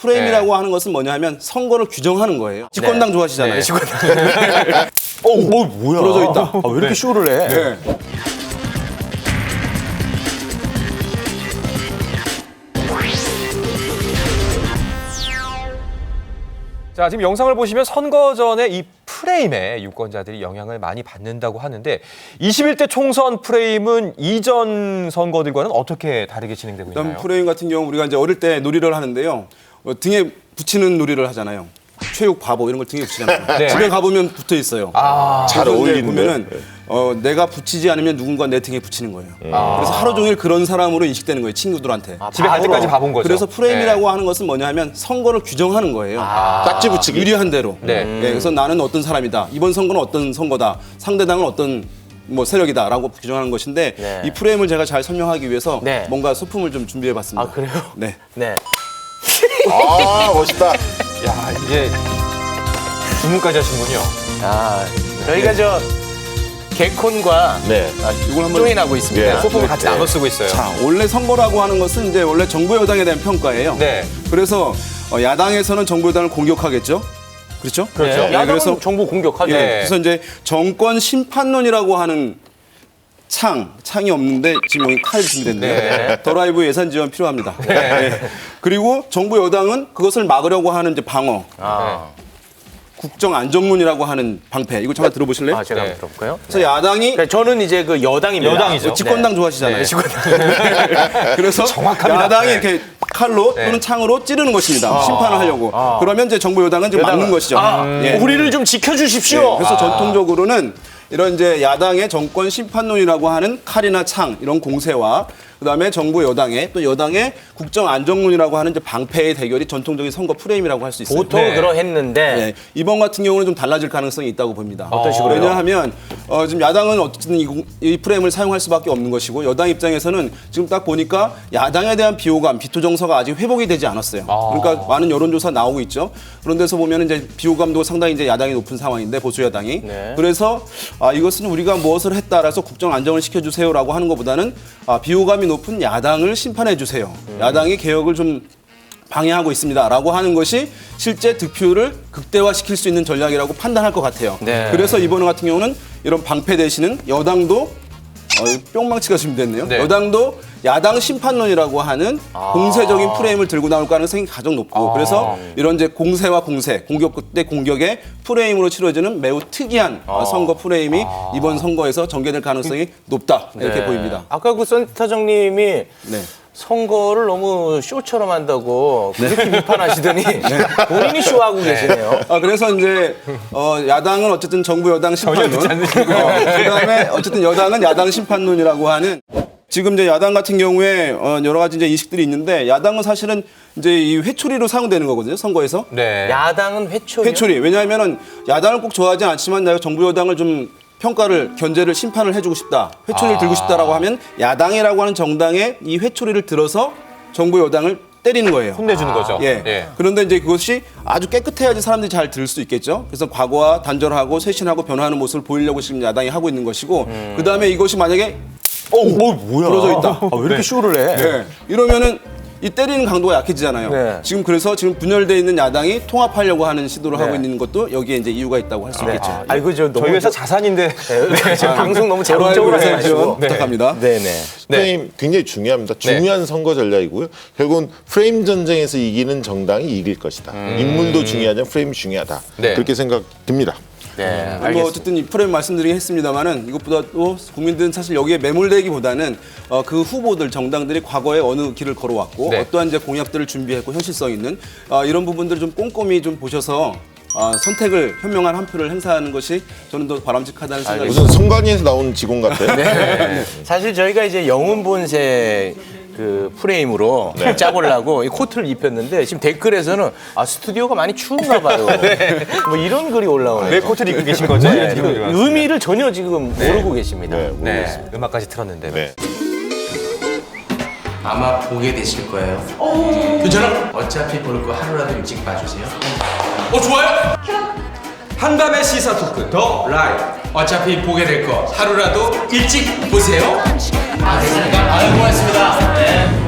프레임이라고 하는 것은 뭐냐 하면 선거를 규정하는 거예요. 집권당 좋아하시잖아요. 뭐야? 부러져 있다. 왜 이렇게 쇼를 해? 네. 자, 지금 영상을 보시면 선거 전에 이 프레임에 유권자들이 영향을 많이 받는다고 하는데 21대 총선 프레임은 이전 선거들과는 어떻게 다르게 진행되고 있나요? 일단 프레임 같은 경우 우리가 이제 어릴 때 놀이를 하는데요. 등에 붙이는 놀이를 하잖아요. 체육 바보 이런 걸 등에 붙이잖아요. 네. 집에 가보면 붙어 있어요. 잘 어울리는데. 보면은 내가 붙이지 않으면 누군가 내 등에 붙이는 거예요. 그래서 하루 종일 그런 사람으로 인식되는 거예요. 친구들한테. 집에 갈 때까지 봐본 거죠. 그래서 프레임이라고 하는 것은 뭐냐 하면 선거를 규정하는 거예요. 딱지 붙이기. 유리한 대로. 네. 그래서 나는 어떤 사람이다. 이번 선거는 어떤 선거다. 상대당은 어떤 세력이다라고 규정하는 것인데 이 프레임을 제가 잘 설명하기 위해서 뭔가 소품을 좀 준비해봤습니다. 아, 그래요? 네. 네. 멋있다. 야, 이제 주문까지 하시는군요. 저희가 저 개콘과 이걸 한번 조인하고 있습니다. 소품을 같이 나눠 쓰고 있어요. 자, 원래 선거라고 하는 것은 이제 원래 정부 여당에 대한 평가예요. 네. 그래서 야당에서는 정부 여당을 공격하겠죠. 그렇죠? 그렇죠. 네, 야당은 그래서 정부 공격하죠. 네. 그래서 이제 정권 심판론이라고 하는 창이 없는데 지금 여기 칼 준비됐네요. 더 라이브 예산 지원 필요합니다. 네. 그리고 정부 여당은 그것을 막으려고 하는 이제 방어. 국정 안정론이라고 하는 방패. 이거 잠깐 들어보실래요? 제가 한번 들어볼까요? 그래서 야당이 그러니까 저는 이제 그 여당입니다. 여당이죠. 집권당 좋아하시잖아요. 네, 집권당. 그래서 정확합니다. 야당이 이렇게 칼로 또는 창으로 찌르는 것입니다. 심판을 하려고. 그러면 이제 정부 여당은 이제 막는 것이죠. 예. 우리를 좀 지켜주십시오. 그래서 전통적으로는 이런 이제 야당의 정권 심판론이라고 하는 칼이나 창 이런 공세와 그다음에 정부 여당의 또 여당의 국정 안정론이라고 하는 이제 방패의 대결이 전통적인 선거 프레임이라고 할 수 있어요. 보통 그러했는데 네, 이번 같은 경우는 좀 달라질 가능성이 있다고 봅니다. 어떤 식으로요? 왜냐하면 지금 야당은 어쨌든 이 프레임을 사용할 수밖에 없는 것이고 여당 입장에서는 지금 딱 보니까 야당에 대한 비호감, 비토 정서가 아직 회복이 되지 않았어요. 그러니까 많은 여론조사 나오고 있죠. 그런 데서 보면 이제 비호감도 상당히 이제 야당이 높은 상황인데 보수 야당이 그래서 이것은 우리가 무엇을 했다라서 국정 안정을 시켜주세요라고 하는 것보다는 비호감이 높은 야당을 심판해 주세요. 야당이 개혁을 좀 방해하고 있습니다라고 하는 것이 실제 득표를 극대화시킬 수 있는 전략이라고 판단할 것 같아요. 그래서 이번 같은 경우는 이런 방패 대신은 여당도 뿅망치가 준비됐네요. 여당도 야당 심판론이라고 하는 공세적인 프레임을 들고 나올 가능성이 가장 높고 그래서 이런 이제 공세와 공세, 공격 대 공격의 프레임으로 치러지는 매우 특이한 선거 프레임이 이번 선거에서 전개될 가능성이 높다 이렇게 보입니다. 아까 그 센터장님이 선거를 너무 쇼처럼 한다고 그렇게 비판하시더니 본인이 쇼하고 계시네요. 그래서 이제 야당은 어쨌든 정부 여당 심판론, 그다음에 어쨌든 여당은 야당 심판론이라고 하는 지금 이제 야당 같은 경우에 여러 가지 이제 인식들이 있는데 야당은 사실은 이제 이 회초리로 사용되는 거거든요 선거에서. 야당은 회초리. 회초리. 왜냐하면은 야당을 꼭 좋아하지 않지만 내가 정부 여당을 좀 평가를 견제를 심판을 해주고 싶다. 회초리를 들고 싶다라고 하면 야당이라고 하는 정당의 이 회초리를 들어서 정부 여당을 때리는 거예요. 혼내주는 거죠. 예. 그런데 이제 그것이 아주 깨끗해야지 사람들이 잘 들을 수 있겠죠. 그래서 과거와 단절하고 쇄신하고 변화하는 모습을 보이려고 지금 야당이 하고 있는 것이고, 그 다음에 이것이 만약에 뭐야? 부러져 있다. 왜 이렇게 쇼를 해? 이러면은 이 때리는 강도가 약해지잖아요. 지금 분열돼 있는 야당이 통합하려고 하는 시도를 하고 있는 것도 여기에 이제 이유가 있다고 할 수 있겠죠. 아이고 저 너무 저희 회사 자산인데 방송 너무 저로 자극적으로 해서 해가지고. 지원 부탁합니다. 프레임 굉장히 중요합니다. 중요한 선거 전략이고요. 결국은 프레임 전쟁에서 이기는 정당이 이길 것이다. 인물도 중요하지만 프레임이 중요하다. 그렇게 생각됩니다. 뭐 어쨌든 이 프레임 말씀드리긴 했습니다만은 이것보다도 국민들은 사실 여기에 매몰되기보다는 그 후보들 정당들이 과거에 어느 길을 걸어왔고 어떠한 이제 공약들을 준비했고 현실성 있는 이런 부분들을 좀 꼼꼼히 좀 보셔서 선택을 현명한 한 표를 행사하는 것이 저는 더 바람직하다는 생각이 무슨 선관위에서 나온 직원 같아요. 사실 저희가 이제 영웅 본색 그 프레임으로 짜보려고 이 코트를 입혔는데 지금 댓글에서는 스튜디오가 많이 추운가 봐요. 뭐 이런 글이 올라오네요. 왜 코트를 입고 계신 거죠? 의미를 전혀 지금 모르고 계십니다. 음악까지 틀었는데. 아마 보게 되실 거예요. 괜찮아? 어차피 볼 거 하루라도 일찍 봐주세요. 좋아요? 한밤의 시사 토크 더 라이브. 어차피 보게 될 거 하루라도 일찍 보세요. 알겠습니다. 고맙습니다.